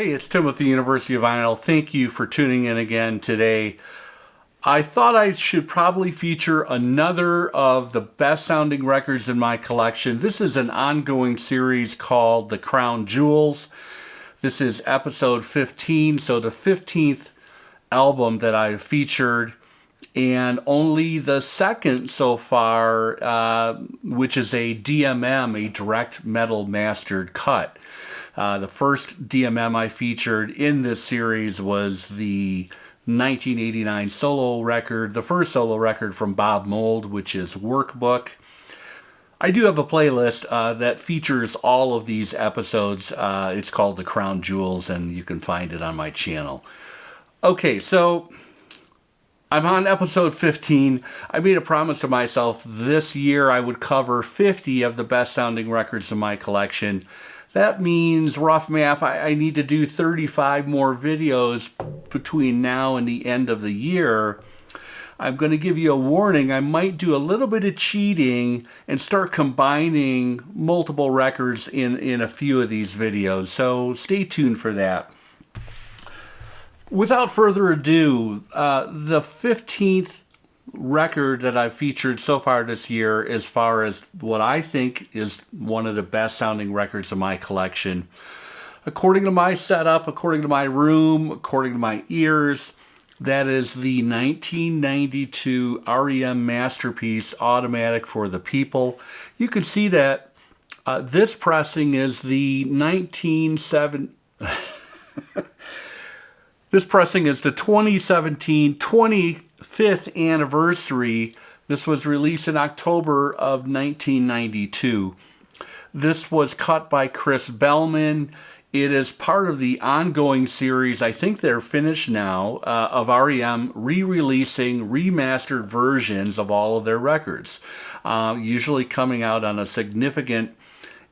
Hey, it's Tim with the University of Vinyl. Thank you for tuning in again today. I thought I should probably feature another of the best sounding records in my collection. This is an ongoing series called The Crown Jewels. This is episode 15, so the 15th album that I've featured, and only the second so far, which is a DMM, a direct metal mastered cut. The first DMM I featured in this series was the 1989 solo record, the first solo record from Bob Mould, which is Workbook. I do have a playlist that features all of these episodes. It's called The Crown Jewels, and you can find it on my channel. Okay, so I'm on episode 15. I made a promise to myself this year I would cover 50 of the best sounding records in my collection. That means, rough math, I need to do 35 more videos between now and the end of the year. I'm going to give you a warning. I might do a little bit of cheating and start combining multiple records in a few of these videos. So stay tuned for that. Without further ado, the 15th record that I've featured so far this year, as far as what I think is one of the best sounding records in my collection, according to my setup, according to my room, according to my ears, that is the 1992 R.E.M. masterpiece, Automatic for the People. You can see that this pressing is the 1970... This pressing is the 2017 25th anniversary. This was released in October of 1992. This was cut by Chris Bellman. It is part of the ongoing series, I think they're finished now, of R.E.M. re-releasing remastered versions of all of their records, usually coming out on a significant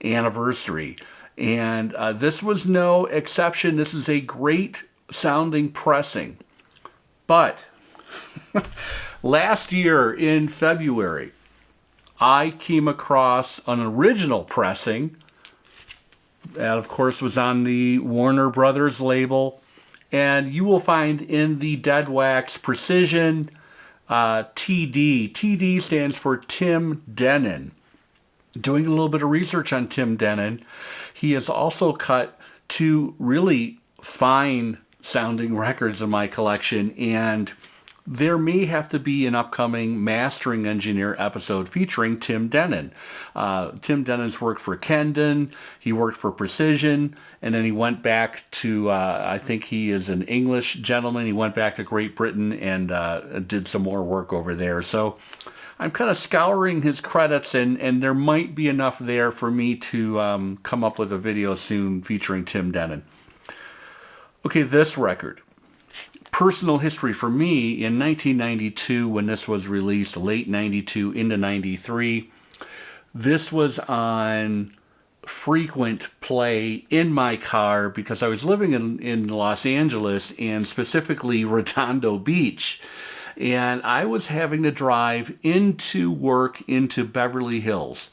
anniversary. And this was no exception. This is a great sounding pressing. But last year in February, I came across an original pressing that, of course, was on the Warner Brothers label, and you will find in the Dead Wax Precision TD. TD stands for Tim Denon. Doing a little bit of research on Tim Denon, he has also cut two really fine sounding records in my collection, and there may have to be an upcoming Mastering Engineer episode featuring Tim Denon. Tim Denon's worked for Kendon, he worked for Precision, and then he went back to, I think he is an English gentleman, he went back to Great Britain and did some more work over there. So I'm kind of scouring his credits, and there might be enough there for me to come up with a video soon featuring Tim Denon. Okay, this record. Personal history for me, in 1992, when this was released, late 92 into 93, this was on frequent play in my car because I was living in Los Angeles, and specifically Redondo Beach, and I was having to drive into work into Beverly Hills,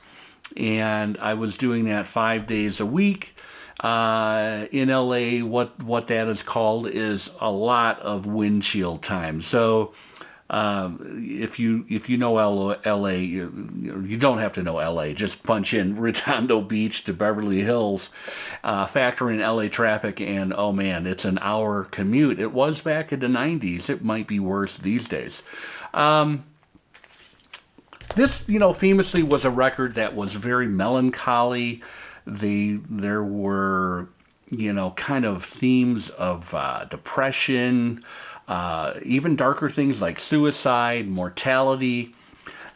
and I was doing that 5 days a week. In LA, what that is called is a lot of windshield time. So if you know LA, you don't have to know LA. Just punch in Redondo Beach to Beverly Hills, factor in LA traffic, and oh man, it's an hour commute. It was back in the 90s. It might be worse these days. This, famously was a record that was very melancholy. There were, kind of themes of depression, even darker things like suicide, mortality,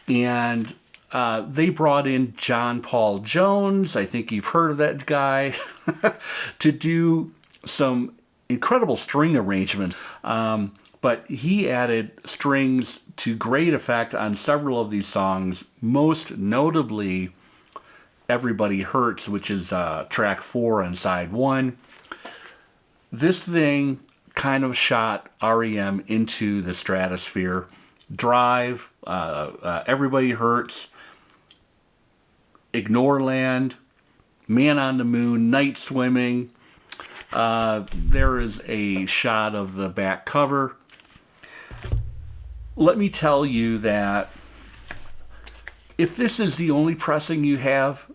and they brought in John Paul Jones, I think you've heard of that guy, to do some incredible string arrangements. But he added strings to great effect on several of these songs, most notably Everybody Hurts, which is track 4 on side 1. This thing kind of shot R.E.M. into the stratosphere. Drive, Everybody Hurts, Ignore Land, Man on the Moon, Night Swimming. There is a shot of the back cover. Let me tell you that if this is the only pressing you have,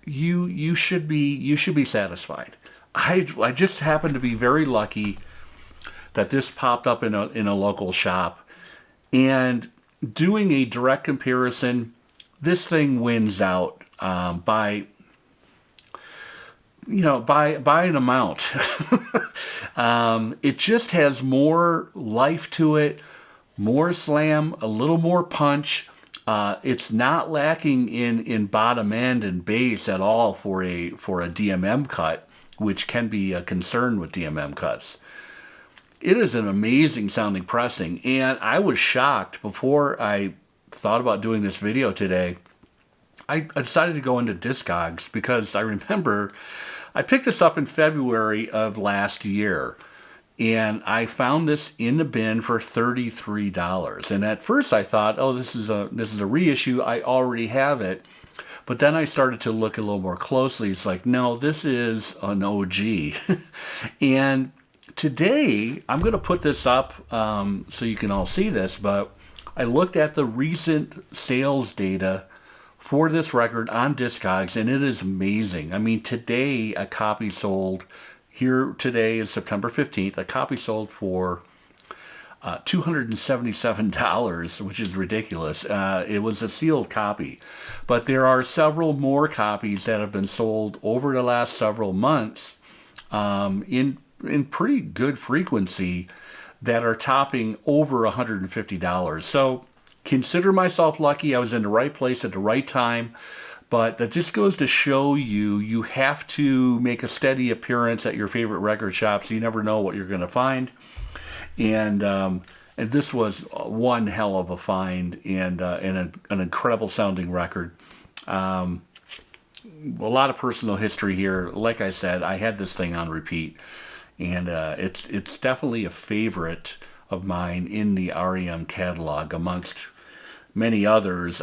you should be satisfied. I just happen to be very lucky that this popped up in a local shop, and doing a direct comparison, this thing wins out by an amount. It just has more life to it, more slam, a little more punch. It's not lacking in bottom end and base at all for a DMM cut, which can be a concern with DMM cuts. It is an amazing sounding pressing, and I was shocked before I thought about doing this video today. I decided to go into Discogs because I remember I picked this up in February of last year, and I found this in the bin for $33. And at first I thought, oh, this is a reissue. I already have it. But then I started to look a little more closely. It's like, no, this is an OG. And today I'm going to put this up so you can all see this. But I looked at the recent sales data for this record on Discogs, and it is amazing. I mean, today a copy sold. Here today is September 15th. A copy sold for $277, which is ridiculous. It was a sealed copy. But there are several more copies that have been sold over the last several months in pretty good frequency that are topping over $150. So consider myself lucky. I was in the right place at the right time. But that just goes to show you have to make a steady appearance at your favorite record shop, so you never know what you're going to find. And this was one hell of a find, and an incredible sounding record. A lot of personal history here. Like I said, I had this thing on repeat, and it's definitely a favorite of mine in the R.E.M. catalog amongst many others.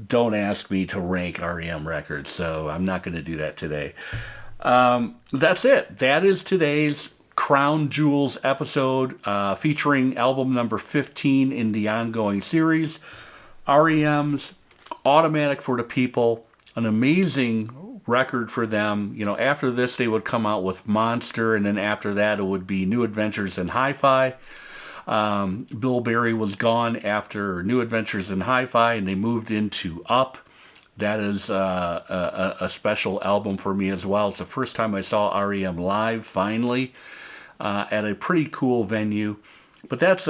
Don't ask me to rank R.E.M. records, so I'm not going to do that today. That's it. That is today's Crown Jewels episode featuring album number 15 in the ongoing series, R.E.M.'s Automatic for the People. An amazing record for them. You know, after this they would come out with Monster, and then after that it would be New Adventures in Hi-Fi. Bill Berry was gone after New Adventures in Hi-Fi, and they moved into Up. That is a special album for me as well. It's the first time I saw R.E.M. live, finally, at a pretty cool venue. But that's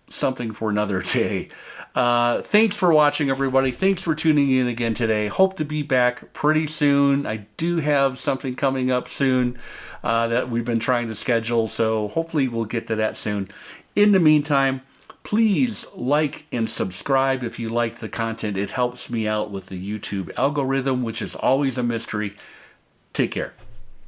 something for another day. Thanks for watching, everybody. Thanks for tuning in again today. Hope to be back pretty soon. I do have something coming up soon that we've been trying to schedule, so hopefully we'll get to that soon. In the meantime, please like and subscribe if you like the content. It helps me out with the YouTube algorithm, which is always a mystery. Take care.